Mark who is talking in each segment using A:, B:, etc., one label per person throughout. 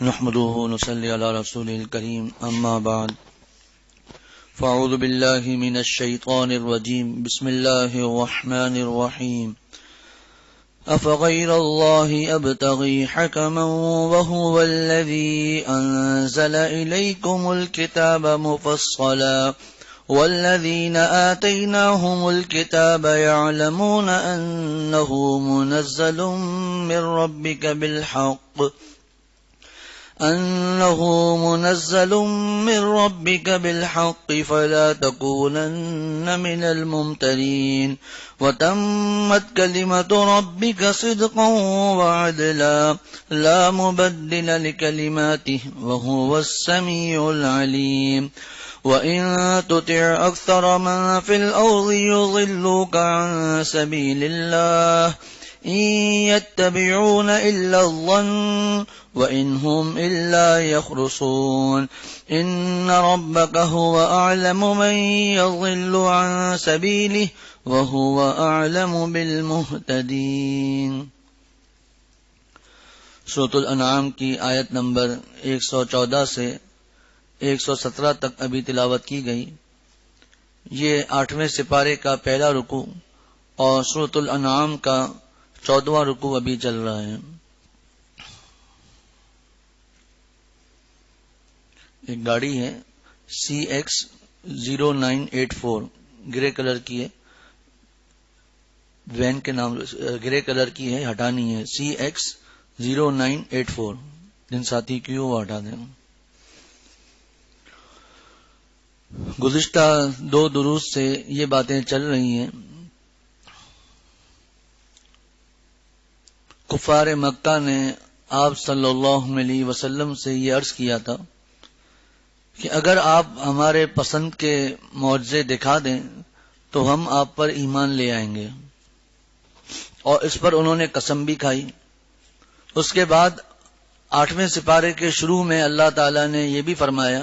A: نحمده ونصلي على رسوله الكريم أما بعد فأعوذ بالله من الشيطان الرجيم بسم الله الرحمن الرحيم أفغير الله أبتغي حكما وهو الذي أنزل إليكم الكتاب مفصلا والذين آتيناهم الكتاب يعلمون أنه منزل من ربك بالحق فلا تكونن من الممترين وتمت كلمة ربك صدقا وعدلا لا مبدل لكلماته وهو السميع العليم وإن تطع أكثر من في الأرض يضلوك عن سبيل الله إن يتبعون إلا الظن وإن هم إلا يخرصون إن ربك هو أعلم من يضل عن سبيله وهو أعلم بالمهتدين۔ سورۃ الانعام کی آیت نمبر 114 سے 117 تک ابھی تلاوت کی گئی۔ یہ 8ویں سپارے کا پہلا رکوع اور سورۃ الانعام کا 14واں رکوع ابھی چل رہا ہے۔ ایک گاڑی ہے CX0984 گرے کلر کی ہے، وین کے نام گرے کلر کی ہے، ہٹانی ہے CX0984۔ جن ساتھی کی وہ ہٹا دیں۔ گزشتہ 2 دروس سے یہ باتیں چل رہی ہیں۔ کفار مکہ نے آپ صلی اللہ علیہ وسلم سے یہ عرض کیا تھا کہ اگر آپ ہمارے پسند کے معجزے دکھا دیں تو ہم آپ پر ایمان لے آئیں گے، اور اس پر انہوں نے قسم بھی کھائی۔ اس کے بعد 8ویں سپارے کے شروع میں اللہ تعالیٰ نے یہ بھی فرمایا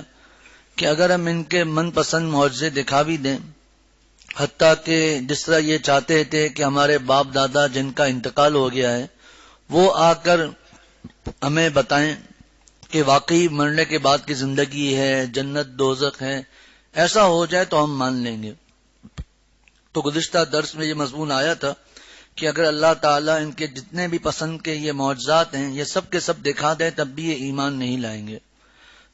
A: کہ اگر ہم ان کے من پسند معجزے دکھا بھی دیں، حتیٰ کہ جس طرح یہ چاہتے تھے کہ ہمارے باپ دادا جن کا انتقال ہو گیا ہے وہ آ کر ہمیں بتائیں کہ واقعی مرنے کے بعد کی زندگی ہے، جنت دوزخ ہے، ایسا ہو جائے تو ہم مان لیں گے۔ تو گزشتہ درس میں یہ مضمون آیا تھا کہ اگر اللہ تعالیٰ ان کے جتنے بھی پسند کے یہ معجزات ہیں یہ سب کے سب دکھا دیں تب بھی یہ ایمان نہیں لائیں گے۔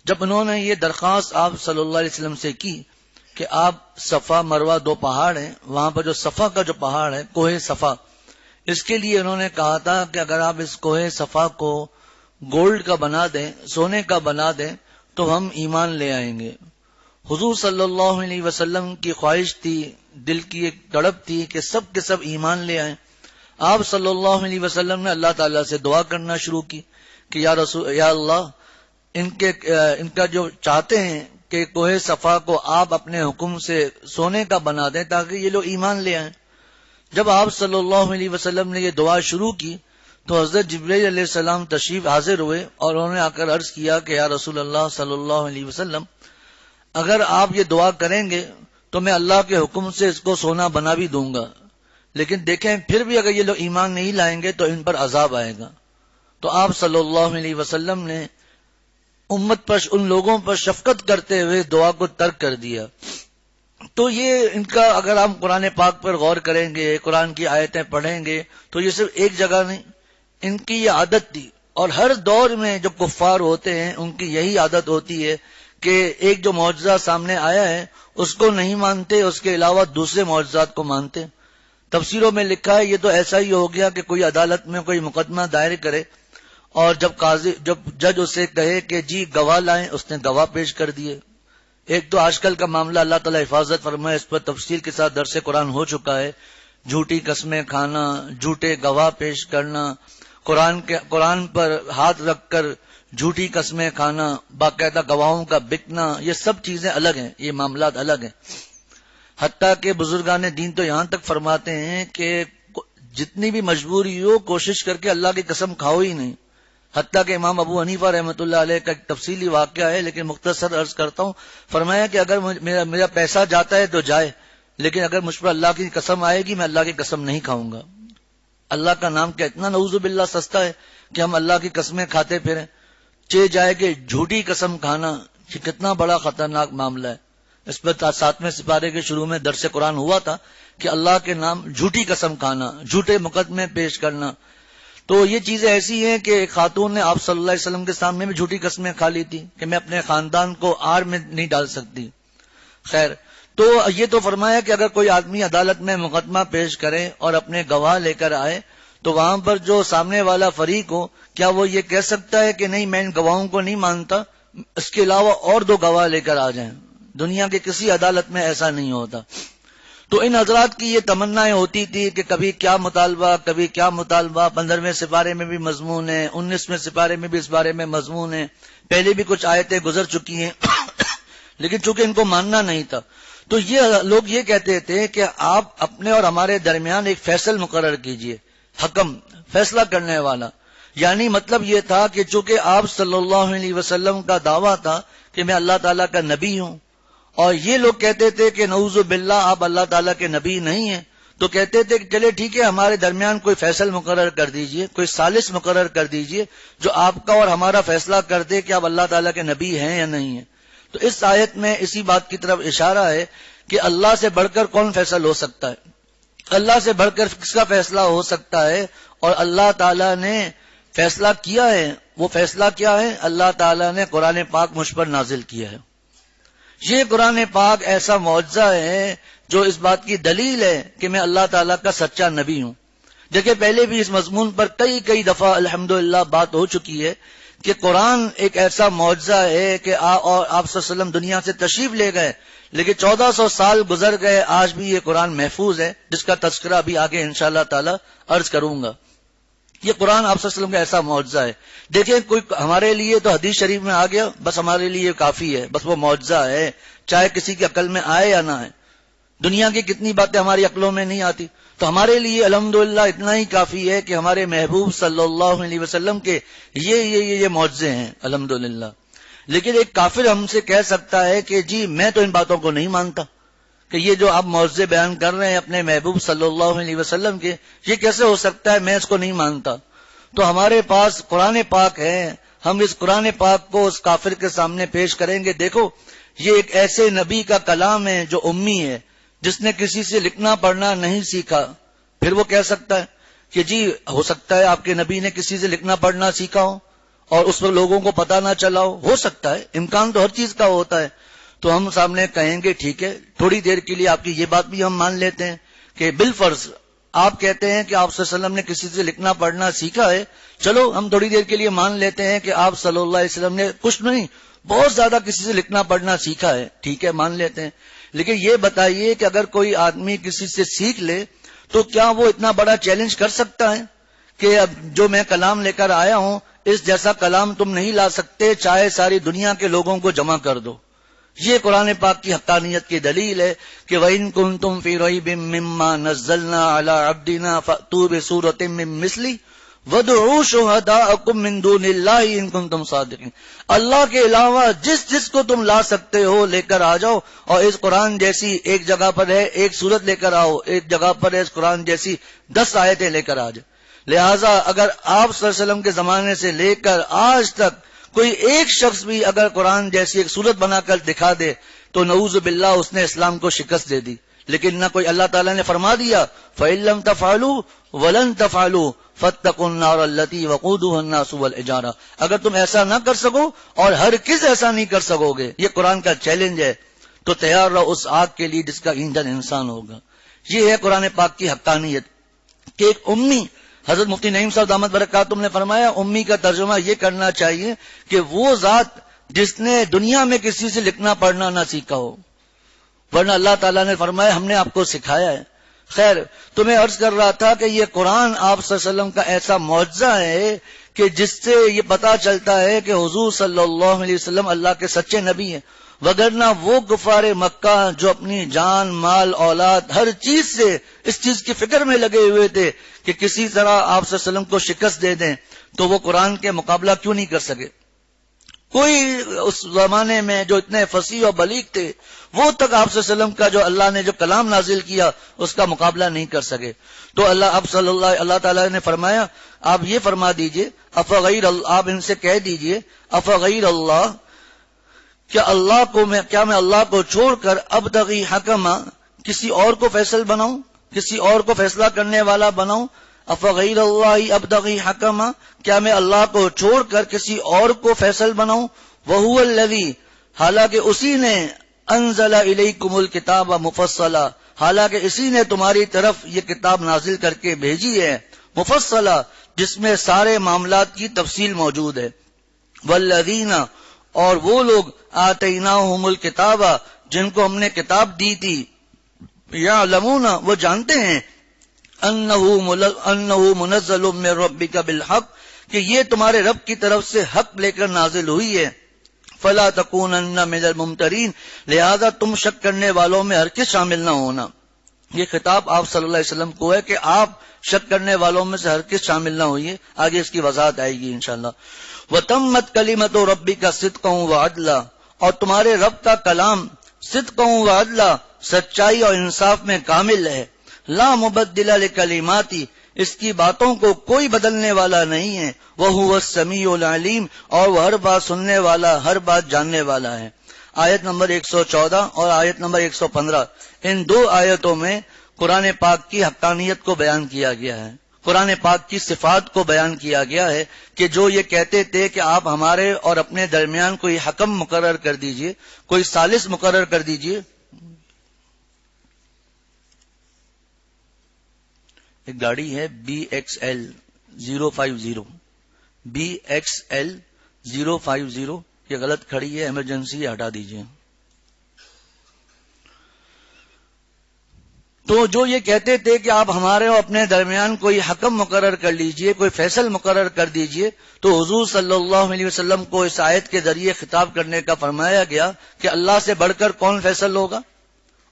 A: جب انہوں نے یہ درخواست آپ صلی اللہ علیہ وسلم سے کی کہ آپ صفا مروہ 2 پہاڑ ہیں، وہاں پر جو صفا کا جو پہاڑ ہے کوہ صفا، اس کے لیے انہوں نے کہا تھا کہ اگر آپ اس کوہ صفا کو گولڈ کا بنا دیں، سونے کا بنا دیں تو ہم ایمان لے آئیں گے۔ حضور صلی اللہ علیہ وسلم کی خواہش تھی، دل کی ایک تڑپ تھی کہ سب کے سب ایمان لے آئیں۔ آپ صلی اللہ علیہ وسلم نے اللہ تعالیٰ سے دعا کرنا شروع کی کہ یا اللہ، ان کا جو چاہتے ہیں کہ کوہ صفا کو آپ اپنے حکم سے سونے کا بنا دیں تاکہ یہ لوگ ایمان لے آئیں۔ جب آپ صلی اللہ علیہ وسلم نے یہ دعا شروع کی تو حضرت جبرائیل علیہ السلام تشریف حاضر ہوئے اور انہوں نے آ کر عرض کیا کہ یا رسول اللہ صلی اللہ علیہ وسلم، اگر آپ یہ دعا کریں گے تو میں اللہ کے حکم سے اس کو سونا بنا بھی دوں گا، لیکن دیکھیں پھر بھی اگر یہ لوگ ایمان نہیں لائیں گے تو ان پر عذاب آئے گا۔ تو آپ صلی اللہ علیہ وسلم نے امت پر، ان لوگوں پر شفقت کرتے ہوئے دعا کو ترک کر دیا۔ تو یہ ان کا اگر ہم قرآن پاک پر غور کریں گے، قرآن کی آیتیں پڑھیں گے تو یہ صرف ایک جگہ نہیں، ان کی یہ عادت تھی، اور ہر دور میں جو کفار ہوتے ہیں ان کی یہی عادت ہوتی ہے کہ ایک جو معجزہ سامنے آیا ہے اس کو نہیں مانتے، اس کے علاوہ دوسرے معجزات کو مانتے۔ تفسیروں میں لکھا ہے یہ تو ایسا ہی ہو گیا کہ کوئی عدالت میں کوئی مقدمہ دائر کرے اور جب جج اسے کہے کہ جی گواہ لائیں، اس نے گواہ پیش کر دیے۔ ایک تو آج کل کا معاملہ اللہ تعالیٰ حفاظت فرمائے، اس پر تفصیل کے ساتھ درس قرآن ہو چکا ہے، جھوٹی قسمیں کھانا، جھوٹے گواہ پیش کرنا، قرآن پر ہاتھ رکھ کر جھوٹی قسمیں کھانا، باقاعدہ گواہوں کا بکنا، یہ سب چیزیں الگ ہیں، یہ معاملات الگ ہیں۔ حتیٰ کہ بزرگان دین تو یہاں تک فرماتے ہیں کہ جتنی بھی مجبوری ہو کوشش کر کے اللہ کی قسم کھاؤ ہی نہیں۔ حتیٰ کہ امام ابو حنیفہ رحمۃ اللہ علیہ کا ایک تفصیلی واقعہ ہے لیکن مختصر عرض کرتا ہوں، فرمایا کہ اگر میرا پیسہ جاتا ہے تو جائے، لیکن اگر مجھ پر اللہ کی قسم آئے گی میں اللہ کی قسم نہیں کھاؤں گا۔ اللہ کا نام کیا اتنا نعوذ باللہ سستا ہے کہ ہم اللہ کی قسمیں کھاتے پھریں۔ چہ جائے کہ جھوٹی قسم کھانا یہ کتنا بڑا خطرناک معاملہ ہے. اس پر 7ویں سپارے کے شروع میں درس قرآن ہوا تھا کہ اللہ کے نام جھوٹی قسم کھانا، جھوٹے مقدمے پیش کرنا. تو یہ چیزیں ایسی ہیں کہ ایک خاتون نے آپ صلی اللہ علیہ وسلم کے سامنے بھی جھوٹی قسمیں کھا لی تھی کہ میں اپنے خاندان کو آڑ میں نہیں ڈال سکتی. خیر، تو یہ تو فرمایا کہ اگر کوئی آدمی عدالت میں مقدمہ پیش کرے اور اپنے گواہ لے کر آئے تو وہاں پر جو سامنے والا فریق ہو، کیا وہ یہ کہہ سکتا ہے کہ نہیں میں ان گواہوں کو نہیں مانتا، اس کے علاوہ اور 2 گواہ لے کر آ جائیں؟ دنیا کے کسی عدالت میں ایسا نہیں ہوتا. تو ان حضرات کی یہ تمنائیں ہوتی تھی کہ کبھی کیا مطالبہ، کبھی کیا مطالبہ. 15ویں سپارے میں بھی مضمون ہے، 19ویں سپارے میں بھی اس بارے میں مضمون ہے، پہلے بھی کچھ آیتیں گزر چکی ہیں لیکن چونکہ ان کو ماننا نہیں تھا تو یہ لوگ یہ کہتے تھے کہ آپ اپنے اور ہمارے درمیان ایک فیصل مقرر کیجئے، حکم، فیصلہ کرنے والا. یعنی مطلب یہ تھا کہ چونکہ آپ صلی اللہ علیہ وسلم کا دعویٰ تھا کہ میں اللہ تعالیٰ کا نبی ہوں، اور یہ لوگ کہتے تھے کہ نعوذ باللہ آپ اللہ تعالیٰ کے نبی نہیں ہیں، تو کہتے تھے کہ چلے ٹھیک ہے ہمارے درمیان کوئی فیصل مقرر کر دیجئے، کوئی ثالث مقرر کر دیجئے جو آپ کا اور ہمارا فیصلہ کر دے کہ آپ اللہ تعالیٰ کے نبی ہیں یا نہیں ہیں. تو اس آیت میں اسی بات کی طرف اشارہ ہے کہ اللہ سے بڑھ کر کون فیصل ہو سکتا ہے، اللہ سے بڑھ کر کس کا فیصلہ ہو سکتا ہے. اور اللہ تعالیٰ نے فیصلہ کیا ہے. وہ فیصلہ کیا ہے؟ اللہ تعالیٰ نے قرآن پاک مجھ پر نازل کیا ہے. یہ قرآن پاک ایسا معجزہ ہے جو اس بات کی دلیل ہے کہ میں اللہ تعالیٰ کا سچا نبی ہوں. دیکھیں پہلے بھی اس مضمون پر کئی دفعہ الحمدللہ بات ہو چکی ہے کہ قرآن ایک ایسا معجزہ ہے کہ آپ صلی اللہ علیہ وسلم دنیا سے تشریف لے گئے لیکن 1400 سال گزر گئے، آج بھی یہ قرآن محفوظ ہے، جس کا تذکرہ ابھی آگے انشاءاللہ تعالی عرض کروں گا. یہ قرآن آپ صلی اللہ علیہ وسلم کا ایسا معجزہ ہے. دیکھیں کوئی ہمارے لیے تو حدیث شریف میں آ گیا، بس ہمارے لیے کافی ہے، بس وہ معجزہ ہے، چاہے کسی کی عقل میں آئے یا نہ آئے. دنیا کی کتنی باتیں ہماری عقلوں میں نہیں آتی، تو ہمارے لیے الحمدللہ اتنا ہی کافی ہے کہ ہمارے محبوب صلی اللہ علیہ وسلم کے یہ معجزے ہیں الحمدللہ. لیکن ایک کافر ہم سے کہہ سکتا ہے کہ جی میں تو ان باتوں کو نہیں مانتا، کہ یہ جو آپ معجزے بیان کر رہے ہیں اپنے محبوب صلی اللہ علیہ وسلم کے، یہ کیسے ہو سکتا ہے، میں اس کو نہیں مانتا. تو ہمارے پاس قرآن پاک ہے، ہم اس قرآن پاک کو اس کافر کے سامنے پیش کریں گے. دیکھو یہ ایک ایسے نبی کا کلام ہے جو امی ہے، جس نے کسی سے لکھنا پڑھنا نہیں سیکھا. پھر وہ کہہ سکتا ہے کہ جی ہو سکتا ہے آپ کے نبی نے کسی سے لکھنا پڑھنا سیکھا ہو اور اس پر لوگوں کو پتہ نہ چلا ہو سکتا ہے، امکان تو ہر چیز کا ہوتا ہے. تو ہم سامنے کہیں گے ٹھیک ہے، تھوڑی دیر کے لیے آپ کی یہ بات بھی ہم مان لیتے ہیں کہ بالفرض آپ کہتے ہیں کہ آپ صلی اللہ علیہ وسلم نے کسی سے لکھنا پڑھنا سیکھا ہے، چلو ہم تھوڑی دیر کے لیے مان لیتے ہیں کہ آپ صلی اللہ علیہ وسلم نے کچھ نہیں بہت زیادہ کسی سے لکھنا پڑھنا سیکھا ہے، ٹھیک ہے مان لیتے ہیں. لیکن یہ بتائیے کہ اگر کوئی آدمی کسی سے سیکھ لے تو کیا وہ اتنا بڑا چیلنج کر سکتا ہے کہ اب جو میں کلام لے کر آیا ہوں اس جیسا کلام تم نہیں لا سکتے، چاہے ساری دنیا کے لوگوں کو جمع کر دو. یہ قرآن پاک کی حقانیت کی دلیل ہے کہ وَإِن كُنتُمْ فِي رَيْبٍ مِّمَّا نَزَّلْنَا عَلَىٰ عَبْدِنَا فَأْتُوا بِسُورَةٍ مِّن مِّثْلِهِ وَادْعُوا شُهَدَاءَكُم مِّن دُونِ اللَّهِ إِن كُنتُمْ صَادِقِينَ. اللہ کے علاوہ جس کو تم لا سکتے ہو لے کر آ جاؤ، اور اس قرآن جیسی ایک جگہ پر ہے ایک سورت لے کر آؤ، ایک جگہ پر ہے اس قرآن جیسی 10 آیتیں لے کر آ جاؤ. لہٰذا اگر آپ صلی اللہ علیہ وسلم کے زمانے سے لے کر آج تک کوئی ایک شخص بھی اگر قرآن جیسی ایک سورت بنا کر دکھا دے تو نعوذ باللہ اس نے اسلام کو شکست دے دی. لیکن نہ کوئی اللہ تعالیٰ نے فرما دیا فَإِن لَّمْ تَفْعَلُوا وَلَن تَفْعَلُوا فَاتَّقُوا النَّارَ الَّتِي وَقُودُهَا النَّاسُ وَالْحِجَارَةُ. اگر تم ایسا نہ کر سکو اور ہرگز ایسا نہیں کر سکو گے، یہ قرآن کا چیلنج ہے، تو تیار رہو اس آگ کے لیے جس کا ایندھن انسان ہوگا. یہ ہے قرآن پاک کی حقانیت کہ ایک امی، حضرت مفتی نعیم صاحب دامت برکاتہم نے فرمایا امی کا ترجمہ یہ کرنا چاہیے کہ وہ ذات جس نے دنیا میں کسی سے لکھنا پڑھنا نہ سیکھا ہو، ورنہ اللہ تعالیٰ نے فرمایا ہم نے آپ کو سکھایا ہے. خیر تو میں عرض کر رہا تھا کہ یہ قرآن آپ صلی اللہ علیہ وسلم کا ایسا معجزہ ہے کہ جس سے یہ پتا چلتا ہے کہ حضور صلی اللہ علیہ وسلم اللہ کے سچے نبی ہیں. وگرنہ وہ کفار مکہ جو اپنی جان مال اولاد ہر چیز سے اس چیز کی فکر میں لگے ہوئے تھے کہ کسی طرح آپ صلی اللہ علیہ وسلم کو شکست دے دیں، تو وہ قرآن کے مقابلہ کیوں نہیں کر سکے. کوئی اس زمانے میں جو اتنے فصیح و بلیغ تھے وہ تک آپ صلی اللہ علیہ وسلم کا جو اللہ نے جو کلام نازل کیا اس کا مقابلہ نہیں کر سکے. تو اللہ تعالیٰ نے فرمایا آپ یہ فرما دیجئے افغیر اللہ، آپ ان سے کہہ دیجئے افغیر اللہ، کیا میں اللہ کو چھوڑ کر ابتغی حکما، کسی اور کو فیصل بناؤں، کسی اور کو فیصلہ کرنے والا بناؤں. افغیر اللہ ابتغی حکما، کیا میں اللہ کو چھوڑ کر کسی اور کو فیصل بناؤں. وہو الذی، حالانکہ اسی نے انزل الیکم الکتاب مفصلا، حالانکہ اسی نے تمہاری طرف یہ کتاب نازل کر کے بھیجی ہے مفصلا، جس میں سارے معاملات کی تفصیل موجود ہے. والذین، اور وہ لوگ آتیناہم الکتاب، جن کو ہم نے کتاب دی تھی، یعلمون، وہ جانتے ہیں، انہ منزل من ربک بالحق، کہ یہ تمہارے رب کی طرف سے حق لے کر نازل ہوئی ہے. فلا تکونن من الممترین، لہذا تم شک کرنے والوں میں ہرگز شامل نہ ہونا. یہ خطاب آپ صلی اللہ علیہ وسلم کو ہے کہ آپ شک کرنے والوں میں سے ہرگز شامل نہ ہوئیے. آگے اس کی وضاحت آئے گی انشاءاللہ. وتمت کلمۃ ربک صدقا وعدلا، اور تمہارے رب کا کلام صدقا وعدلا، سچائی اور انصاف میں کامل ہے. لا مبدل لکلماتی، اس کی باتوں کو کوئی بدلنے والا نہیں ہے. وہو السمیع العلیم، اور وہ ہر بات سننے والا، ہر بات جاننے والا ہے. آیت نمبر 114 اور آیت نمبر 115، ان دو آیتوں میں قرآن پاک کی حقانیت کو بیان کیا گیا ہے، قرآن پاک کی صفات کو بیان کیا گیا ہے کہ جو یہ کہتے تھے کہ آپ ہمارے اور اپنے درمیان کوئی حکم مقرر کر دیجئے، کوئی ثالث مقرر کر دیجئے. ایک گاڑی ہے BXL 050، BXL 050، یہ غلط کھڑی ہے، ایمرجنسی ہٹا دیجئے. تو جو یہ کہتے تھے کہ آپ ہمارے اور اپنے درمیان کوئی حکم مقرر کر لیجئے، کوئی فیصل مقرر کر دیجئے، تو حضور صلی اللہ علیہ وسلم کو اس آیت کے ذریعے خطاب کرنے کا فرمایا گیا کہ اللہ سے بڑھ کر کون فیصل ہوگا.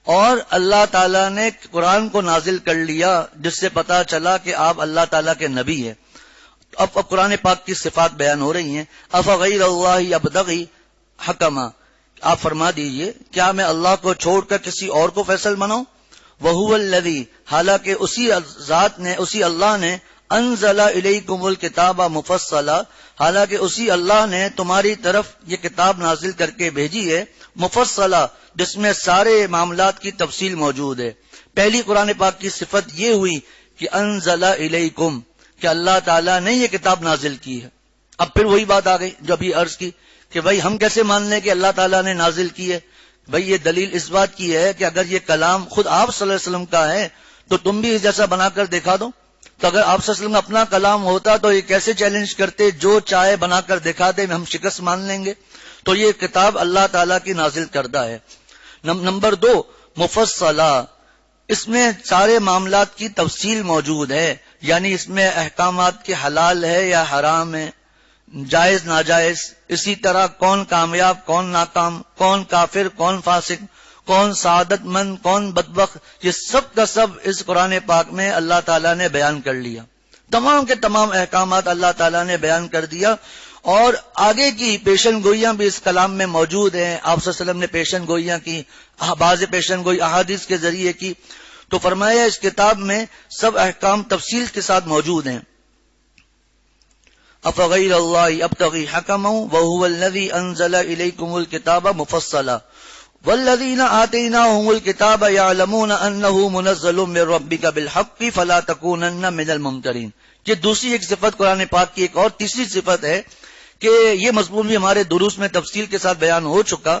A: اور اللہ تعالیٰ نے قرآن کو نازل کر لیا جس سے پتا چلا کہ آپ اللہ تعالیٰ کے نبی ہیں. اب قرآن پاک کی صفات بیان ہو رہی ہیں. افغیر اللہ ابتغی حکما، آپ فرما دیجئے کیا میں اللہ کو چھوڑ کر کسی اور کو فیصل بناؤں. وہو الذی، حالانکہ اسی ذات نے، اسی اللہ نے، انزل الیکم الکتاب مفصلا، حالانکہ اسی اللہ نے تمہاری طرف یہ کتاب نازل کر کے بھیجی ہے مفصلا، جس میں سارے معاملات کی تفصیل موجود ہے. پہلی قرآن پاک کی صفت یہ ہوئی کہ انزل الیکم، کہ اللہ تعالیٰ نے یہ کتاب نازل کی ہے. اب پھر وہی بات آ گئی جو ابھی عرض کی کہ بھائی ہم کیسے مان لیں کہ اللہ تعالیٰ نے نازل کی ہے. بھائی یہ دلیل اس بات کی ہے کہ اگر یہ کلام خود آپ صلی اللہ علیہ وسلم کا ہے تو تم بھی اس جیسا بنا کر دکھا دو. تو اگر آپ صلی اللہ علیہ وسلم اپنا کلام ہوتا تو یہ کیسے چیلنج کرتے، جو چاہے بنا کر دکھا دے ہم شکست مان لیں گے. تو یہ کتاب اللہ تعالیٰ کی نازل کردہ ہے. نمبر 2، مفصلہ، اس میں سارے معاملات کی تفصیل موجود ہے، یعنی اس میں احکامات کے حلال ہے یا حرام ہے، جائز ناجائز، اسی طرح کون کامیاب کون ناکام، کون کافر کون فاسق، کون سعادت مند کون بدبخت، یہ سب کا سب اس قرآن پاک میں اللہ تعالیٰ نے بیان کر لیا. تمام کے تمام احکامات اللہ تعالیٰ نے بیان کر دیا. اور آگے کی پیشن گوئیاں بھی اس کلام میں موجود ہیں. آپ صلی اللہ علیہ وسلم نے پیشن گوئیاں کی، بعض پیشن گوئی احادیث کے ذریعے کی. تو فرمایا اس کتاب میں سب احکام تفصیل کے ساتھ موجود ہیں. افغیر اللہ ابتغی حکما وہو الذی انزل الیکم الکتاب مفصلا والذین آتیناہم الکتاب یعلمون انہ منزل من ربک بالحق فلا تکونن من الممترین. یہ دوسری ایک صفت قرآن پاک کی. ایک اور تیسری صفت ہے کہ یہ مضمون بھی ہمارے دروس میں تفصیل کے ساتھ بیان ہو چکا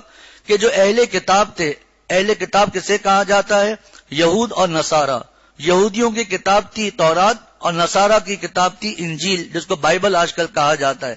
A: کہ جو اہل کتاب تھے، اہل کتاب کسے کہا جاتا ہے؟ یہود اور نصارہ. یہودیوں کی کتاب تھی تورات اور نصارہ کی کتاب تھی انجیل، جس کو بائبل آج کل کہا جاتا ہے.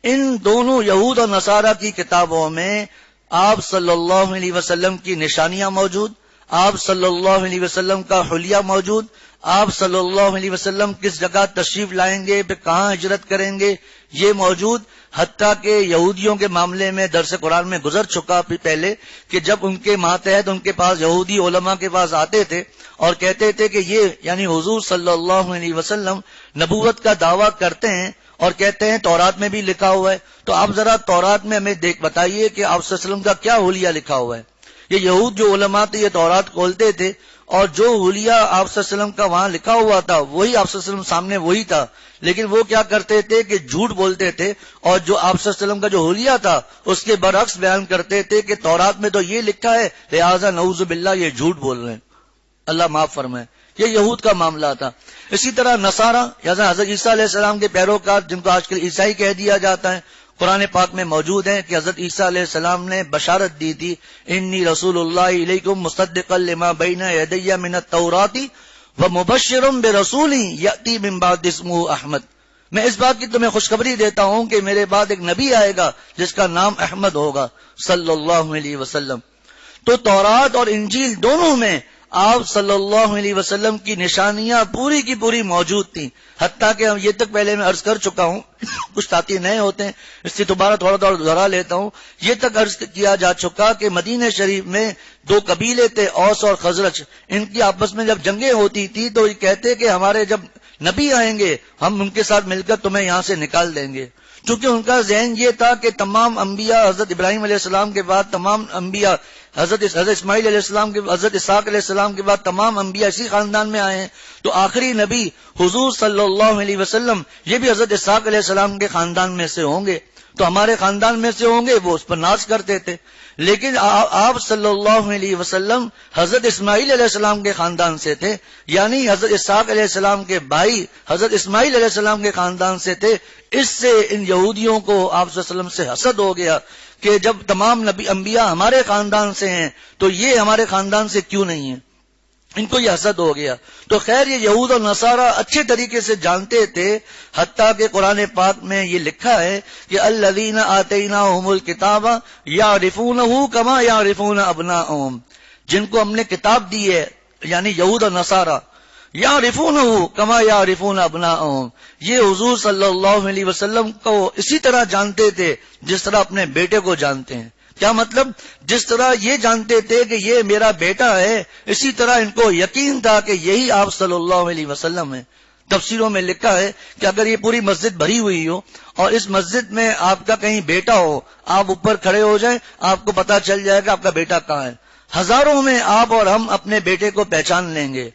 A: ان دونوں یہود اور نصارہ کی کتابوں میں آپ صلی اللہ علیہ وسلم کی نشانیاں موجود، آپ صلی اللہ علیہ وسلم کا حلیہ موجود، آپ صلی اللہ علیہ وسلم کس جگہ تشریف لائیں گے، پھر کہاں ہجرت کریں گے، یہ موجود. حتیٰ کہ یہودیوں کے معاملے میں درس قرآن میں گزر چکا پہلے کہ جب ان کے ماتحت ان کے پاس یہودی علماء کے پاس آتے تھے اور کہتے تھے کہ یہ یعنی حضور صلی اللہ علیہ وسلم نبوت کا دعویٰ کرتے ہیں اور کہتے ہیں تورات میں بھی لکھا ہوا ہے. تو آپ ذرا تورات میں ہمیں بتائیے کہ آپ صلی اللہ علیہ وسلم کا کیا حلیہ لکھا ہوا ہے. یہ یہود جو علماء تھے یہ تورات کھولتے تھے اور جو حلیہ آپ صلی اللہ علیہ وسلم کا وہاں لکھا ہوا تھا وہی آپ صلی اللہ علیہ وسلم سامنے وہی تھا. لیکن وہ کیا کرتے تھے کہ جھوٹ بولتے تھے اور جو آپ صلی اللہ علیہ وسلم کا جو حلیہ تھا اس کے برعکس بیان کرتے تھے کہ تورات میں تو یہ لکھا ہے لہذا نعوذ باللہ یہ جھوٹ بول رہے ہیں، اللہ معاف فرمائے. یہ یہود کا معاملہ تھا. اسی طرح نصارہ یا حضرت عیسیٰ علیہ السلام کے پیروکار جن کو آج کل عیسائی کہہ دیا جاتا ہے، قرآن پاک میں موجود ہیں کہ حضرت عیسیٰ علیہ السلام نے بشارت دی تھی انی رسول اللہ علیکم مصدقا لما بین یدی من التوراۃ ومبشرا برسول یأتی من بعد اسمہ احمد. میں اس بات کی تمہیں خوشخبری دیتا ہوں کہ میرے بعد ایک نبی آئے گا جس کا نام احمد ہوگا صلی اللہ علیہ وسلم. تو تورات اور انجیل دونوں میں آپ صلی اللہ علیہ وسلم کی نشانیاں پوری کی پوری موجود تھیں. حتیٰ کہ ہم یہ تک پہلے میں عرض کر چکا ہوں، کچھ ساتھی نئے ہوتے ہیں اس سے دوبارہ تھوڑا دہرا لیتا ہوں. یہ تک عرض کیا جا چکا کہ مدینہ شریف میں دو قبیلے تھے، اوس اور خزرج. ان کی آپس میں جب جنگیں ہوتی تھی تو یہ کہتے کہ ہمارے جب نبی آئیں گے ہم ان کے ساتھ مل کر تمہیں یہاں سے نکال دیں گے. چونکہ ان کا ذہن یہ تھا کہ تمام انبیاء حضرت ابراہیم علیہ السلام کے بعد تمام انبیاء حضرت اسماعیل علیہ السلام کے حضرت اسحاق علیہ السلام کے بعد تمام انبیاء اسی خاندان میں آئے ہیں، تو آخری نبی حضور صلی اللہ علیہ وسلم یہ بھی حضرت اسحاق علیہ السلام کے خاندان میں سے ہوں گے، تو ہمارے خاندان میں سے ہوں گے. وہ اس پر ناز کرتے تھے. لیکن آپ صلی اللہ علیہ وسلم حضرت اسماعیل علیہ السلام کے خاندان سے تھے، یعنی حضرت اسحاق علیہ السلام کے بھائی حضرت اسماعیل علیہ السلام کے خاندان سے تھے. اس سے ان یہودیوں کو آپ صلی اللہ علیہ وسلم سے حسد ہو گیا کہ جب تمام نبی انبیاء ہمارے خاندان سے ہیں تو یہ ہمارے خاندان سے کیوں نہیں ہیں. ان کو یہ حسد ہو گیا. تو خیر یہ یہود اور نصارہ اچھے طریقے سے جانتے تھے، حتیٰ کہ قرآن پاک میں یہ لکھا ہے کہ الذین آتیناہم الکتاب یعرفونہ کما یعرفون ابناءہم، جن کو ہم نے کتاب دی ہے یعنی یہود اور نصارہ، یعرفونہ کما یعرفون ابناءہم، یہ حضور صلی اللہ علیہ وسلم کو اسی طرح جانتے تھے جس طرح اپنے بیٹے کو جانتے ہیں. کیا مطلب؟ جس طرح یہ جانتے تھے کہ یہ میرا بیٹا ہے اسی طرح ان کو یقین تھا کہ یہی آپ صلی اللہ علیہ وسلم ہے. تفسیروں میں لکھا ہے کہ اگر یہ پوری مسجد بھری ہوئی ہو اور اس مسجد میں آپ کا کہیں بیٹا ہو، آپ اوپر کھڑے ہو جائیں آپ کو پتا چل جائے گا آپ کا بیٹا کہاں ہے. ہزاروں میں آپ اور ہم اپنے بیٹے کو پہچان لیں گے.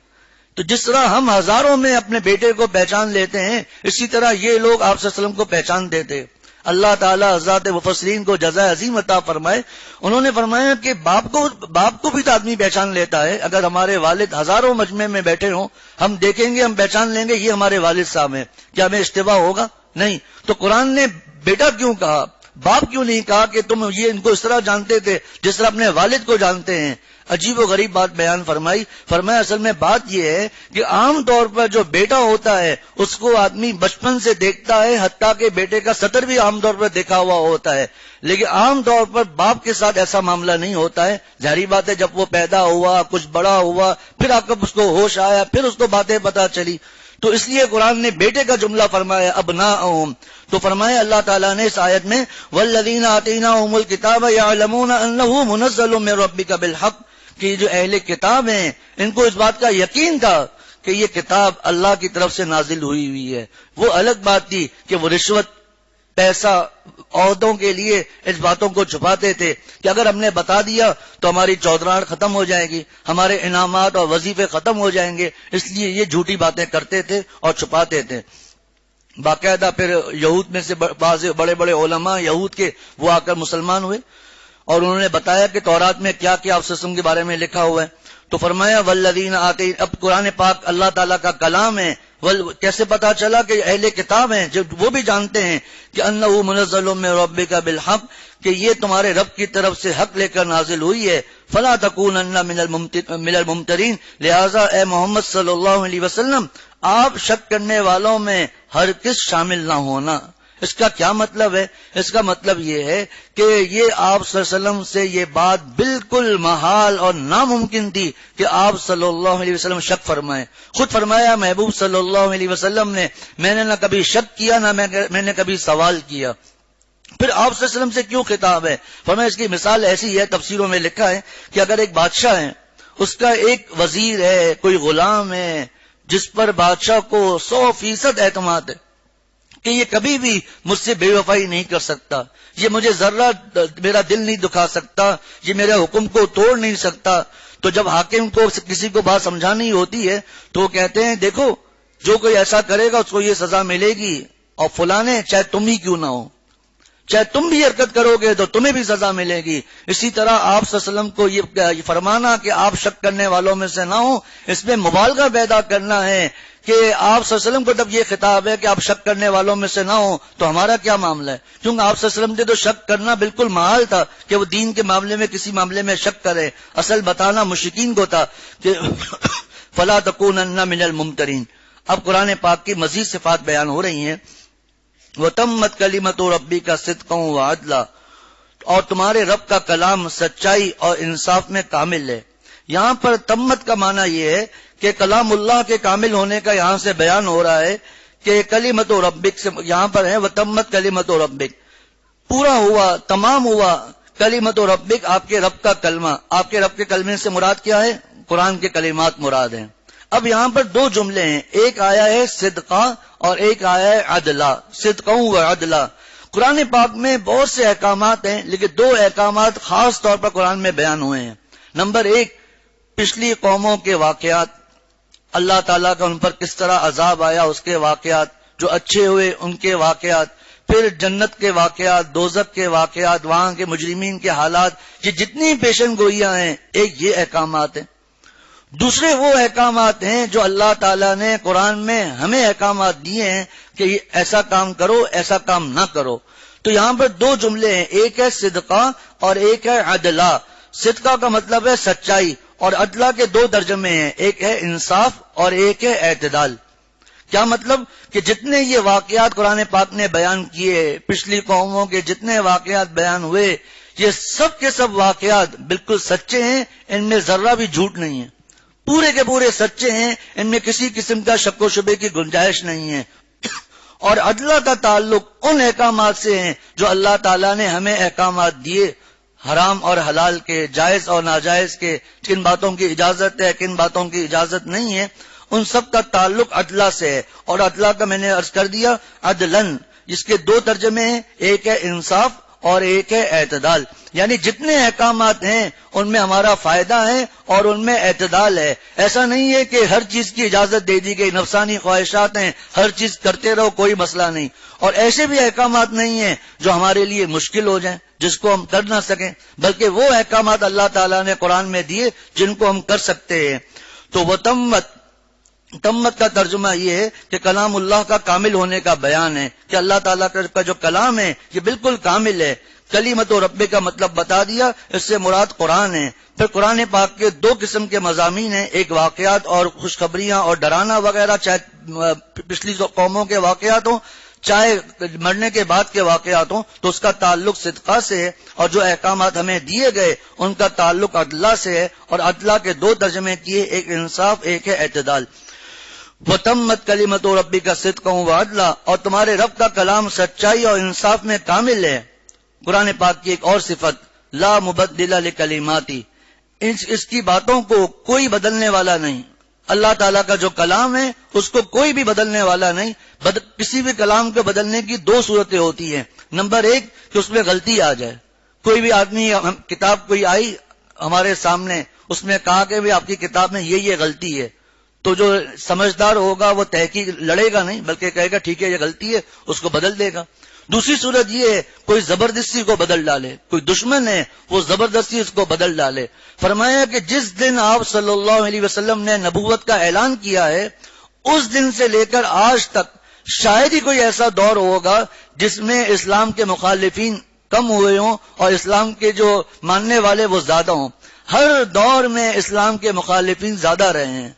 A: تو جس طرح ہم ہزاروں میں اپنے بیٹے کو پہچان لیتے ہیں اسی طرح یہ لوگ آپ صلی اللہ علیہ وسلم کو پہچانتے تھے. اللہ تعالیٰ حضرات مفسرین کو جزائے عظیم عطا فرمائے. انہوں نے فرمایا کہ باپ کو بھی تو آدمی پہچان لیتا ہے. اگر ہمارے والد ہزاروں مجمع میں بیٹھے ہوں ہم دیکھیں گے، ہم پہچان لیں گے یہ ہمارے والد صاحب ہیں. کیا ہمیں اشتباہ ہوگا؟ نہیں. تو قرآن نے بیٹا کیوں کہا، باپ کیوں نہیں کہا کہ تم یہ ان کو اس طرح جانتے تھے جس طرح اپنے والد کو جانتے ہیں؟ عجیب و غریب بات بیان فرمایا اصل میں بات یہ ہے کہ عام طور پر جو بیٹا ہوتا ہے اس کو آدمی بچپن سے دیکھتا ہے، حتیٰ کہ بیٹے کا سطر بھی عام طور پر دیکھا ہوا ہوتا ہے. لیکن عام طور پر باپ کے ساتھ ایسا معاملہ نہیں ہوتا ہے. ظاہری بات ہے جب وہ پیدا ہوا، کچھ بڑا ہوا، پھر آپ کو اس کو ہوش آیا، پھر اس کو باتیں پتہ چلی. تو اس لیے قرآن نے بیٹے کا جملہ فرمایا ابناءہم. تو فرمایا اللہ تعالیٰ نے اس آیت میں والذین آتیناہم الکتاب یعلمون انہ منزل من ربک بالحق، کہ جو اہل کتاب ہیں ان کو اس بات کا یقین تھا کہ یہ کتاب اللہ کی طرف سے نازل ہوئی ہے. وہ الگ بات تھی کہ وہ رشوت، پیسہ، عہدوں کے لیے اس باتوں کو چھپاتے تھے کہ اگر ہم نے بتا دیا تو ہماری چودراہٹ ختم ہو جائے گی، ہمارے انعامات اور وظیفے ختم ہو جائیں گے، اس لیے یہ جھوٹی باتیں کرتے تھے اور چھپاتے تھے. باقاعدہ پھر یہود میں سے بعض بڑے بڑے علماء یہود کے وہ آ کر مسلمان ہوئے اور انہوں نے بتایا کہ تورات میں کیا کیا آپ کے بارے میں لکھا ہوا ہے. تو فرمایا والذین آتے، اب قرآن پاک اللہ تعالیٰ کا کلام ہے. کیسے پتا چلا کہ اہل کتاب ہیں جو وہ بھی جانتے ہیں کہ انہ منزل من ربک بالحق، کہ یہ تمہارے رب کی طرف سے حق لے کر نازل ہوئی ہے. فلا تکونن من الممترین، لہذا اے محمد صلی اللہ علیہ وسلم آپ شک کرنے والوں میں ہرگز شامل نہ ہونا. اس کا کیا مطلب ہے؟ اس کا مطلب یہ ہے کہ یہ آپ صلی اللہ علیہ وسلم سے یہ بات بالکل محال اور ناممکن تھی کہ آپ صلی اللہ علیہ وسلم شک فرمائیں. خود فرمایا محبوب صلی اللہ علیہ وسلم نے میں نے نہ کبھی شک کیا نہ میں نے کبھی سوال کیا. پھر آپ صلی اللہ علیہ وسلم سے کیوں خطاب ہے؟ فرمایا اس کی مثال ایسی ہے، تفسیروں میں لکھا ہے کہ اگر ایک بادشاہ ہے، اس کا ایک وزیر ہے، کوئی غلام ہے جس پر بادشاہ کو 100% اعتماد ہے کہ یہ کبھی بھی مجھ سے بے وفائی نہیں کر سکتا، یہ مجھے ذرہ میرا دل نہیں دکھا سکتا، یہ میرے حکم کو توڑ نہیں سکتا. تو جب حاکم کو کسی کو بات سمجھانی ہوتی ہے تو وہ کہتے ہیں دیکھو جو کوئی ایسا کرے گا اس کو یہ سزا ملے گی، اور فلانے چاہے تم ہی کیوں نہ ہو، چاہے تم بھی حرکت کرو گے تو تمہیں بھی سزا ملے گی. اسی طرح آپ صلی اللہ علیہ وسلم کو یہ فرمانا کہ آپ شک کرنے والوں میں سے نہ ہو، اس میں مبالغہ پیدا کرنا ہے کہ آپ صلی اللہ علیہ وسلم کو جب یہ خطاب ہے کہ آپ شک کرنے والوں میں سے نہ ہو تو ہمارا کیا معاملہ ہے؟ کیونکہ آپ صلی اللہ علیہ وسلم نے تو شک کرنا بالکل محال تھا کہ وہ دین کے معاملے میں کسی معاملے میں شک کرے. اصل بتانا مشرکین کو تھا کہ فلا تکونن من الممترین. اب قرآن پاک کی مزید صفات بیان ہو رہی ہیں. وَتَمَّتْ كَلِمَتُ رَبِّكَ صِدْقًا وَعَدْلًا، اور تمہارے رب کا کلام سچائی اور انصاف میں کامل ہے. یہاں پر تمت کا معنی یہ ہے کہ کلام اللہ کے کامل ہونے کا یہاں سے بیان ہو رہا ہے کہ کلمت ربک سے یہاں پر ہے وتمت کلمت ربک، پورا ہوا، تمام ہوا کلمت ربک، آپ کے رب کا کلمہ. آپ کے رب کے کلمے سے مراد کیا ہے؟ قرآن کے کلمات مراد ہیں. اب یہاں پر دو جملے ہیں، ایک آیا ہے صدقہ اور ایک آیا ہے عدلہ، صدقہ و عدلہ. قرآن پاک میں بہت سے احکامات ہیں لیکن دو احکامات خاص طور پر قرآن میں بیان ہوئے ہیں. نمبر ایک، پچھلی قوموں کے واقعات، اللہ تعالیٰ کا ان پر کس طرح عذاب آیا اس کے واقعات، جو اچھے ہوئے ان کے واقعات، پھر جنت کے واقعات، دوزخ کے واقعات، وہاں کے مجرمین کے حالات، یہ جتنی پیشن گوئیاں ہیں ایک یہ احکامات ہیں. دوسرے وہ احکامات ہیں جو اللہ تعالیٰ نے قرآن میں ہمیں احکامات دیے ہیں کہ یہ ایسا کام کرو ایسا کام نہ کرو. تو یہاں پر دو جملے ہیں، ایک ہے صدقہ اور ایک ہے عدلہ. صدقہ کا مطلب ہے سچائی، اور عدلہ کے دو ترجمے ہیں، ایک ہے انصاف اور ایک ہے اعتدال. کیا مطلب؟ کہ جتنے یہ واقعات قرآن پاک نے بیان کیے، پچھلی قوموں کے جتنے واقعات بیان ہوئے، یہ سب کے سب واقعات بالکل سچے ہیں، ان میں ذرہ بھی جھوٹ نہیں ہے، پورے کے پورے سچے ہیں، ان میں کسی قسم کا شک و شبے کی گنجائش نہیں ہے. اور عدلہ کا تعلق ان احکامات سے ہیں جو اللہ تعالیٰ نے ہمیں احکامات دیے، حرام اور حلال کے، جائز اور ناجائز کے، کن باتوں کی اجازت ہے کن باتوں کی اجازت نہیں ہے، ان سب کا تعلق عدلہ سے ہے. اور عدلہ کا میں نے عرض کر دیا عدلن، جس کے دو ترجمے ہیں، ایک ہے انصاف اور ایک ہے اعتدال. یعنی جتنے احکامات ہیں ان میں ہمارا فائدہ ہے اور ان میں اعتدال ہے. ایسا نہیں ہے کہ ہر چیز کی اجازت دے دی گئی، نفسانی خواہشات ہیں، ہر چیز کرتے رہو کوئی مسئلہ نہیں. اور ایسے بھی احکامات نہیں ہیں جو ہمارے لیے مشکل ہو جائیں، جس کو ہم کر نہ سکیں، بلکہ وہ احکامات اللہ تعالیٰ نے قرآن میں دیے جن کو ہم کر سکتے ہیں. تو وہ تمت کا ترجمہ یہ ہے کہ کلام اللہ کا کامل ہونے کا بیان ہے کہ اللہ تعالیٰ کا جو کلام ہے یہ بالکل کامل ہے. کلیمت و رب کا مطلب بتا دیا، اس سے مراد قرآن ہے. پھر قرآن پاک کے دو قسم کے مضامین ہیں، ایک واقعات اور خوشخبریاں اور ڈرانا وغیرہ، چاہے پچھلی قوموں کے واقعات ہوں چاہے مرنے کے بعد کے واقعات ہوں، تو اس کا تعلق صدقہ سے ہے. اور جو احکامات ہمیں دیے گئے ان کا تعلق عدلہ سے ہے. اور عدلہ کے دو ترجمے کیے، ایک انصاف ایک ہے اعتدال. وَتَمَّتْ كَلِمَتُ رَبِّكَ صِدْقًا وَعَدْلًا، اور تمہارے رب کا کلام سچائی اور انصاف میں کامل ہے. قرآن پاک کی ایک اور صفت، لا مبدل لکلماتی، اس کی باتوں کو کوئی بدلنے والا نہیں. اللہ تعالیٰ کا جو کلام ہے اس کو کوئی بھی بدلنے والا نہیں. کسی بھی کلام کو بدلنے کی دو صورتیں ہوتی ہیں. نمبر ایک کہ اس میں غلطی آ جائے، کوئی بھی آدمی کتاب کوئی آئی ہمارے سامنے، اس میں کہا کہ بھی آپ کی کتاب میں یہ غلطی ہے، تو جو سمجھدار ہوگا وہ تحقیق لڑے گا نہیں بلکہ کہے گا ٹھیک ہے یہ غلطی ہے، اس کو بدل دے گا. دوسری صورت یہ ہے کوئی زبردستی کو بدل ڈالے، کوئی دشمن ہے وہ زبردستی اس کو بدل ڈالے. فرمایا کہ جس دن آپ صلی اللہ علیہ وسلم نے نبوت کا اعلان کیا ہے اس دن سے لے کر آج تک شاید ہی کوئی ایسا دور ہوگا جس میں اسلام کے مخالفین کم ہوئے ہوں اور اسلام کے جو ماننے والے وہ زیادہ ہوں. ہر دور میں اسلام کے مخالفین زیادہ رہے ہیں.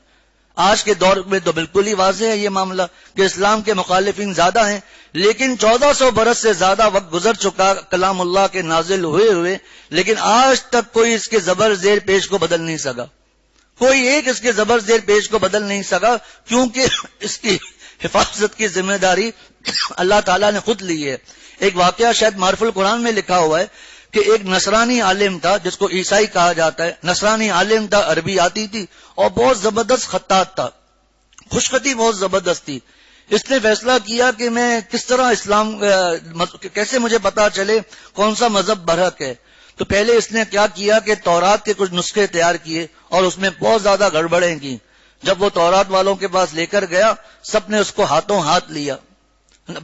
A: آج کے دور میں تو بالکل ہی واضح ہے یہ معاملہ کہ اسلام کے مخالفین زیادہ ہیں، لیکن 1400 برس سے زیادہ وقت گزر چکا کلام اللہ کے نازل ہوئے لیکن آج تک کوئی اس کے زبر زیر پیش کو بدل نہیں سکا. کوئی ایک اس کے زبر زیر پیش کو بدل نہیں سکا، کیونکہ اس کی حفاظت کی ذمہ داری اللہ تعالیٰ نے خود لی ہے. ایک واقعہ شاید معرف القرآن میں لکھا ہوا ہے کہ ایک نصرانی عالم تھا جس کو عیسائی کہا جاتا ہے. نصرانی عالم تھا، عربی آتی تھی اور بہت زبردست خطاط تھا، خوش خطی بہت زبردست تھی. اس نے فیصلہ کیا کہ میں کس طرح اسلام کیسے مجھے پتا چلے کون سا مذہب برحق ہے. تو پہلے اس نے کیا کیا کہ تورات کے کچھ نسخے تیار کیے اور اس میں بہت زیادہ گڑبڑیں کی. جب وہ تورات والوں کے پاس لے کر گیا سب نے اس کو ہاتھوں ہاتھ لیا.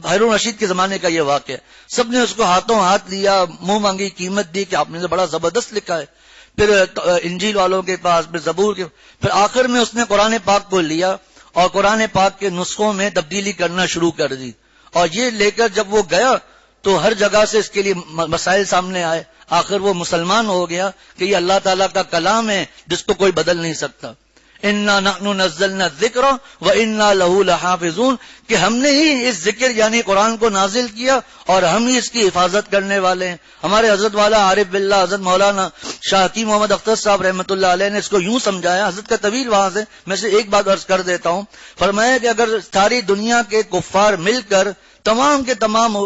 A: ہارون رشید کے زمانے کا یہ واقعہ. سب نے اس کو ہاتھوں ہاتھ لیا, منہ مانگی قیمت دی کہ آپ نے تو بڑا زبردست لکھا ہے. پھر انجیل والوں کے پاس, پھر زبور کے, پھر آخر میں اس نے قرآن پاک کو لیا اور قرآن پاک کے نسخوں میں تبدیلی کرنا شروع کر دی. اور یہ لے کر جب وہ گیا تو ہر جگہ سے اس کے لیے مسائل سامنے آئے. آخر وہ مسلمان ہو گیا کہ یہ اللہ تعالیٰ کا کلام ہے جس کو کوئی بدل نہیں سکتا. انا نحن نزلنا الذکر وانا له لحافظون, کہ ہم نے ہی اس ذکر یعنی قرآن کو نازل کیا اور ہم ہی اس کی حفاظت کرنے والے ہیں. ہمارے حضرت والا عارف باللہ حضرت مولانا شاہ حکیم محمد اختر صاحب رحمۃ اللہ علیہ نے اس کو یوں سمجھایا. حضرت کا طویل وہاں سے میں سے ایک بات عرض کر دیتا ہوں. فرمایا کہ اگر ساری دنیا کے کفار مل کر تمام کے تمام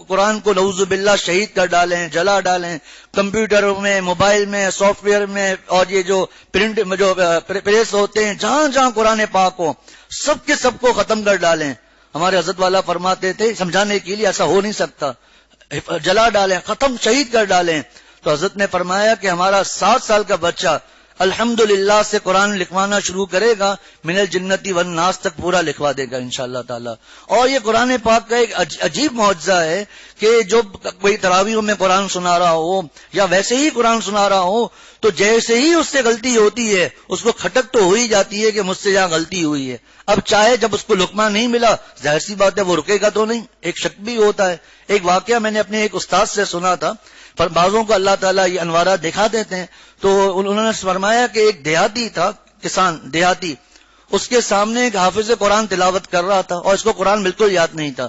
A: قرآن کو نعوذ باللہ شہید کر ڈالیں, جلا ڈالیں, کمپیوٹر میں, موبائل میں, سافٹ ویئر میں, اور یہ جو پرنٹ جو پریس ہوتے ہیں جہاں جہاں قرآن پاک ہو سب کے سب کو ختم کر ڈالیں. ہمارے حضرت والا فرماتے تھے سمجھانے کے لیے ایسا ہو نہیں سکتا, جلا ڈالیں, ختم شہید کر ڈالیں. تو حضرت نے فرمایا کہ ہمارا 7 سال کا بچہ الحمدللہ سے قرآن لکھوانا شروع کرے گا, من الجنتی والناس تک پورا لکھوا دے گا انشاءاللہ تعالی. اور یہ قرآن پاک کا ایک عجیب معجزہ ہے کہ جو کوئی تراویح میں قرآن سنا رہا ہو یا ویسے ہی قرآن سنا رہا ہو تو جیسے ہی اس سے غلطی ہوتی ہے اس کو کھٹک تو ہو ہی جاتی ہے کہ مجھ سے یہاں غلطی ہوئی ہے. اب چاہے جب اس کو لقمہ نہیں ملا ظاہر سی بات ہے وہ رکے گا تو نہیں, ایک شک بھی ہوتا ہے. ایک واقعہ میں نے اپنے ایک استاد سے سنا تھا, پر بعضوں کو اللہ تعالیٰ یہ انوارات دکھا دیتے ہیں. تو انہوں نے فرمایا کہ ایک دیہاتی تھا, کسان دیہاتی, اس کے سامنے ایک حافظ قرآن تلاوت کر رہا تھا اور اس کو قرآن بالکل یاد نہیں تھا.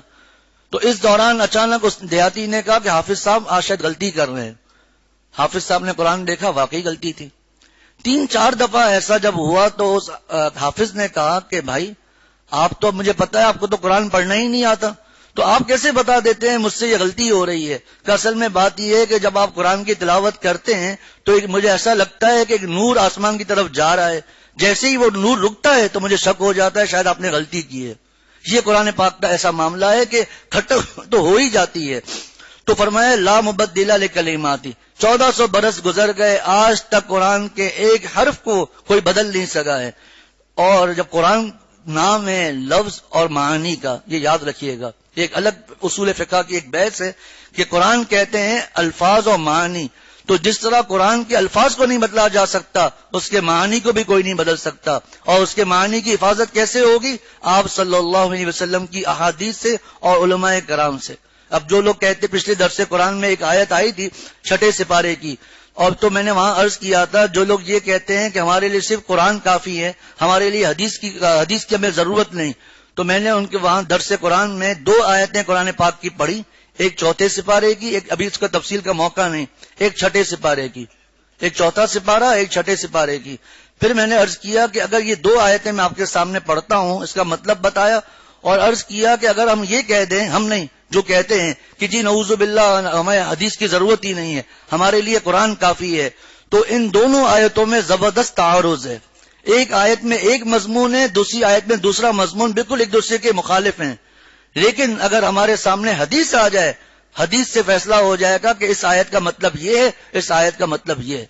A: تو اس دوران اچانک اس دیہاتی نے کہا کہ حافظ صاحب آج شاید غلطی کر رہے ہیں. حافظ صاحب نے قرآن دیکھا, واقعی غلطی تھی. 3-4 دفعہ ایسا جب ہوا تو اس حافظ نے کہا کہ بھائی آپ تو, مجھے پتا ہے آپ کو تو قرآن پڑھنا ہی نہیں آتا, تو آپ کیسے بتا دیتے ہیں مجھ سے یہ غلطی ہو رہی ہے. کہ اصل میں بات یہ ہے کہ جب آپ قرآن کی تلاوت کرتے ہیں تو مجھے ایسا لگتا ہے کہ ایک نور آسمان کی طرف جا رہا ہے, جیسے ہی وہ نور رکتا ہے تو مجھے شک ہو جاتا ہے شاید آپ نے غلطی کی ہے. یہ قرآن پاک کا ایسا معاملہ ہے کہ کھٹک تو ہو ہی جاتی ہے. تو فرمایا لا مبدل لکلماتی, 1400 برس گزر گئے, آج تک قرآن کے ایک حرف کو کوئی بدل نہیں سکا ہے. اور جب قرآن نام ہے لفظ اور معانی کا, یہ یاد رکھیے گا, ایک الگ اصول فقہ کی ایک بحث ہے کہ قرآن کہتے ہیں الفاظ اور معانی. تو جس طرح قرآن کے الفاظ کو نہیں بدلا جا سکتا اس کے معانی کو بھی کوئی نہیں بدل سکتا. اور اس کے معانی کی حفاظت کیسے ہوگی؟ آپ صلی اللہ علیہ وسلم کی احادیث سے اور علماء کرام سے. اب جو لوگ کہتے, پچھلے درس قرآن میں ایک آیت آئی تھی 6 سپارے کی, اور تو میں نے وہاں عرض کیا تھا جو لوگ یہ کہتے ہیں کہ ہمارے لیے صرف قرآن کافی ہے, ہمارے لیے حدیث کی ہمیں ضرورت نہیں, تو میں نے ان کے وہاں درس قرآن میں 2 آیتیں قرآن پاک کی پڑھی, ایک 4 سپارے کی, ایک ابھی اس کا تفصیل کا موقع نہیں, ایک 6 سپارے کی, ایک 4 سپارہ, ایک 6 سپارے کی. پھر میں نے عرض کیا کہ اگر یہ 2 آیتیں میں آپ کے سامنے پڑھتا ہوں اس کا مطلب بتایا, اور عرض کیا کہ اگر ہم یہ کہہ دیں, ہم نہیں جو کہتے ہیں کہ جی نعوذ باللہ ہمیں حدیث کی ضرورت ہی نہیں ہے, ہمارے لیے قرآن کافی ہے, تو ان دونوں آیتوں میں زبردست تعارض ہے. ایک آیت میں ایک مضمون ہے, دوسری آیت میں دوسرا مضمون, بالکل ایک دوسرے کے مخالف ہیں. لیکن اگر ہمارے سامنے حدیث آ جائے, حدیث سے فیصلہ ہو جائے گا کہ اس آیت کا مطلب یہ ہے, اس آیت کا مطلب یہ ہے.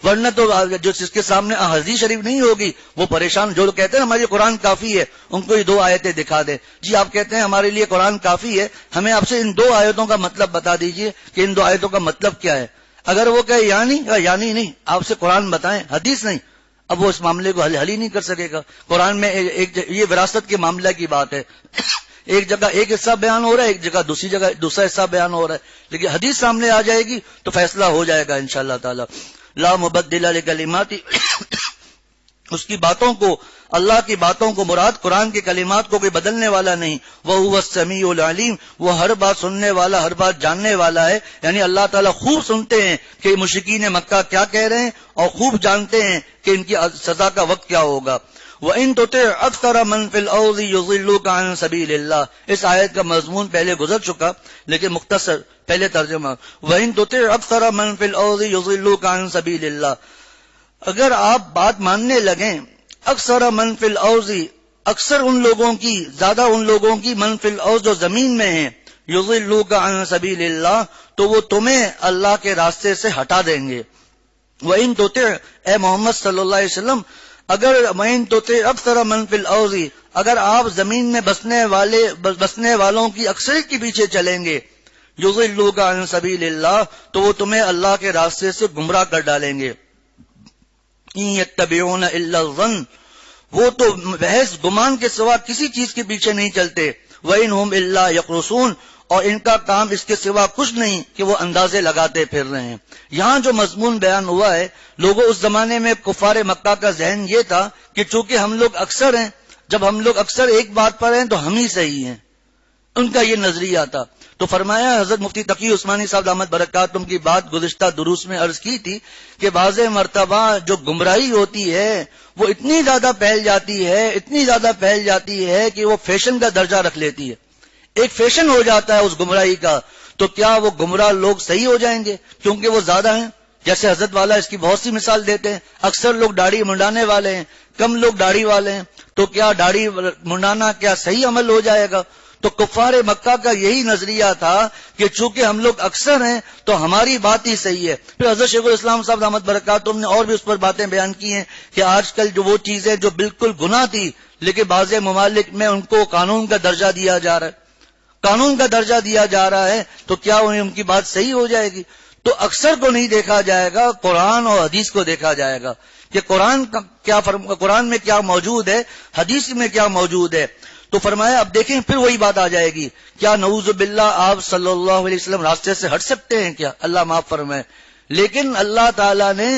A: ورنہ تو جو جس کے سامنے حدیث شریف نہیں ہوگی وہ پریشان. جو کہتے ہیں ہمارے قرآن کافی ہے ان کو یہ 2 آیتیں دکھا دیں. جی آپ کہتے ہیں ہمارے لیے قرآن کافی ہے, ہمیں آپ سے ان 2 آیتوں کا مطلب بتا دیجئے کہ ان 2 آیتوں کا مطلب کیا ہے. اگر وہ کہے یعنی نہیں, آپ سے قرآن بتائیں حدیث نہیں, اب وہ اس معاملے کو حل ہی نہیں کر سکے گا. قرآن میں یہ وراثت کے معاملہ کی بات ہے, ایک جگہ ایک حصہ بیان ہو رہا ہے, ایک جگہ دوسری جگہ دوسرا حصہ بیان ہو رہا ہے, لیکن حدیث سامنے آ جائے گی تو فیصلہ ہو جائے گا انشاءاللہ تعالی. لا مبدل لکلماتی, اس کی باتوں کو, اللہ کی باتوں کو مراد قرآن کے کلمات کو کوئی بدلنے والا نہیں. وَهُوَ السَّمِيعُ الْعَلِيمُ, وہ ہر بات سننے والا, ہر بات جاننے والا ہے. یعنی اللہ تعالیٰ خوب سنتے ہیں کہ مشرکین مکہ کیا کہہ رہے ہیں, اور خوب جانتے ہیں کہ ان کی سزا کا وقت کیا ہوگا. وَإِن تُطِعْ أَكْثَرَ مَن فِي الْأَرْضِ يُضِلُّوكَ عَن سَبِيلِ اللَّهِ, اس آیت کا مضمون پہلے گزر چکا لیکن مختصر پہلے ترجمہ. وَإِن تُطِعْ أَكْثَرَ مَن فِي الْأَرْضِ يُضِلُّوكَ عَن سَبِيلِ اللَّهِ, اگر آپ بات ماننے لگیں اکثر من فی الارض, اکثر ان لوگوں کی، زیادہ ان لوگوں کی من فی الارض جو زمین میں ہیں، یضلوک عن سبیل اللہ، تو وہ تمہیں اللہ کے راستے سے ہٹا دیں گے. وَإِن تُطِعْ، اے محمد صلی اللہ علیہ وسلم، اگر وَإِن تُطِعْ أَكْثَرَ مَن فِي الْأَرْضِ، اگر آپ زمین میں بسنے والوں کی اکثریت کے پیچھے چلیں گے، یضلوک عن سبیل اللہ، تو وہ تمہیں اللہ کے راستے سے گمراہ کر ڈالیں گے. إِن يَتَّبِعُونَ إِلَّا الظَّنَّ، وہ تو بحث گمان کے سوا کسی چیز کے پیچھے نہیں چلتے. وَإِنْ هُمْ إِلَّا يَخْرُصُونَ، اور ان کا کام اس کے سوا کچھ نہیں کہ وہ اندازے لگاتے پھر رہے ہیں. یہاں جو مضمون بیان ہوا ہے، لوگوں اس زمانے میں کفار مکہ کا ذہن یہ تھا کہ چونکہ ہم لوگ اکثر ہیں، جب ہم لوگ اکثر ایک بات پر ہیں تو ہم ہی صحیح ہیں، ان کا یہ نظریہ تھا. تو فرمایا، حضرت مفتی تقی عثمانی صاحب دامت برکاتہم کی بات گزشتہ دروس میں عرض کی تھی کہ بعض مرتبہ جو گمراہی ہوتی ہے وہ اتنی زیادہ پھیل جاتی ہے کہ وہ فیشن کا درجہ رکھ لیتی ہے. ایک فیشن ہو جاتا ہے اس گمراہی کا، تو کیا وہ گمراہ لوگ صحیح ہو جائیں گے کیونکہ وہ زیادہ ہیں؟ جیسے حضرت والا اس کی بہت سی مثال دیتے ہیں. اکثر لوگ داڑھی منڈانے والے ہیں، کم لوگ داڑھی والے ہیں، تو کیا داڑھی منڈانا کیا صحیح عمل ہو جائے گا؟ تو کفار مکہ کا یہی نظریہ تھا کہ چونکہ ہم لوگ اکثر ہیں تو ہماری بات ہی صحیح ہے. پھر حضرت شیخ الاسلام صاحب رحمت برکاتہم نے اور بھی اس پر باتیں بیان کی ہیں کہ آج کل جو وہ چیزیں جو بالکل گناہ تھی لیکن بعض ممالک میں ان کو قانون کا درجہ دیا جا رہا ہے، تو کیا ان کی بات صحیح ہو جائے گی؟ تو اکثر کو نہیں دیکھا جائے گا، قرآن اور حدیث کو دیکھا جائے گا کہ قرآن میں کیا موجود ہے، حدیث میں کیا موجود ہے. تو فرمایا اب دیکھیں پھر وہی بات آ جائے گی، کیا نعوذ باللہ آپ صلی اللہ علیہ وسلم راستے سے ہٹ سکتے ہیں کیا؟ اللہ معاف فرمائے. لیکن اللہ تعالیٰ نے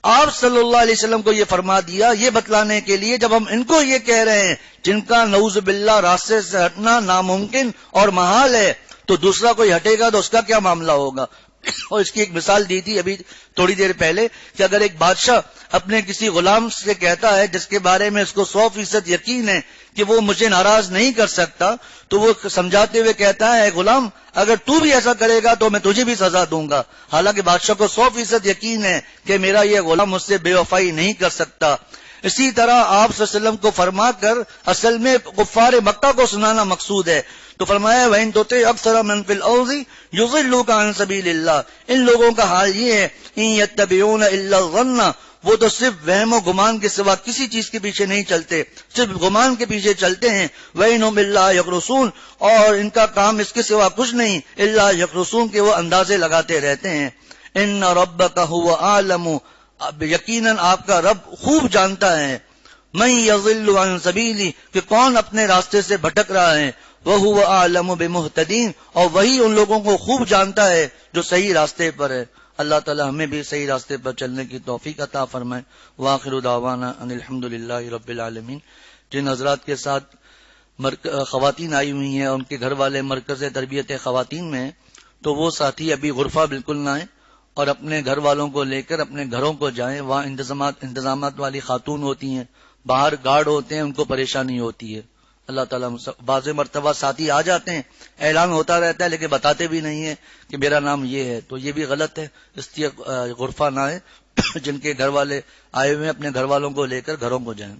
A: آپ صلی اللہ علیہ وسلم کو یہ فرما دیا یہ بتلانے کے لیے، جب ہم ان کو یہ کہہ رہے ہیں جن کا نعوذ باللہ راستے سے ہٹنا ناممکن اور محال ہے، تو دوسرا کوئی ہٹے گا تو اس کا کیا معاملہ ہوگا؟ اور اس کی ایک مثال دی تھی ابھی تھوڑی دیر پہلے کہ اگر ایک بادشاہ اپنے کسی غلام سے کہتا ہے جس کے بارے میں اس کو 100% یقین ہے کہ وہ مجھے ناراض نہیں کر سکتا، تو وہ سمجھاتے ہوئے کہتا ہے، اے غلام اگر تو بھی ایسا کرے گا تو میں تجھے بھی سزا دوں گا. حالانکہ بادشاہ کو 100% یقین ہے کہ میرا یہ غلام مجھ سے بے وفائی نہیں کر سکتا. اسی طرح آپ صلی اللہ علیہ وسلم کو فرما کر اصل میں کفار مکہ کو سنانا مقصود ہے. تو فرمایا وَإِن تُطِعْ أَكْثَرَ مَن فِي الْأَرْضِ يُضِلُّوكَ عَن سَبِيلِ اللَّهِ، ان لوگوں کا حال یہ ہے، إِن يَتَّبِعُونَ إِلَّا الظَّنَّ، وہ تو صرف وہم و گمان کے سوا کسی چیز کے پیچھے نہیں چلتے، صرف گمان کے پیچھے چلتے ہیں. وَإِنْ هُمْ إِلَّا يَخْرُصُونَ، اور ان کا کام اس کے سوا کچھ نہیں، إِلَّا يَخْرُصُونَ، کہ وہ اندازے لگاتے رہتے ہیں. إِنَّ رَبَّكَ هُوَ أَعْلَمُ، یقیناً آپ کا رب خوب جانتا ہے، مَن يَضِلُّ عَن سَبِيلِهِ، کہ کون اپنے راستے سے بھٹک رہا ہے، وَهُوَ أَعْلَمُ بِالْمُهْتَدِينَ، اور وہی ان لوگوں کو خوب جانتا ہے جو صحیح راستے پر ہے. اللہ تعالی ہمیں بھی صحیح راستے پر چلنے کی توفیق عطا فرمائے. وآخر دعوانا ان الحمدللہ رب العالمین. جن حضرات کے ساتھ خواتین آئی ہوئی ہیں، ان کے گھر والے مرکز تربیت خواتین میں ہیں، تو وہ ساتھی ابھی غرفہ بالکل نہ آئیں اور اپنے گھر والوں کو لے کر اپنے گھروں کو جائیں. وہاں انتظامات والی خاتون ہوتی ہیں، باہر گارڈ ہوتے ہیں، ان کو پریشانی ہوتی ہے. اللہ تعالیٰ بعض مرتبہ ساتھی آ جاتے ہیں، اعلان ہوتا رہتا ہے لیکن بتاتے بھی نہیں ہیں کہ میرا نام یہ ہے، تو یہ بھی غلط ہے. اس لیے غرفہ نہ آئے، جن کے گھر والے آئے ہوئے ہیں اپنے گھر والوں کو لے کر گھروں کو جائیں.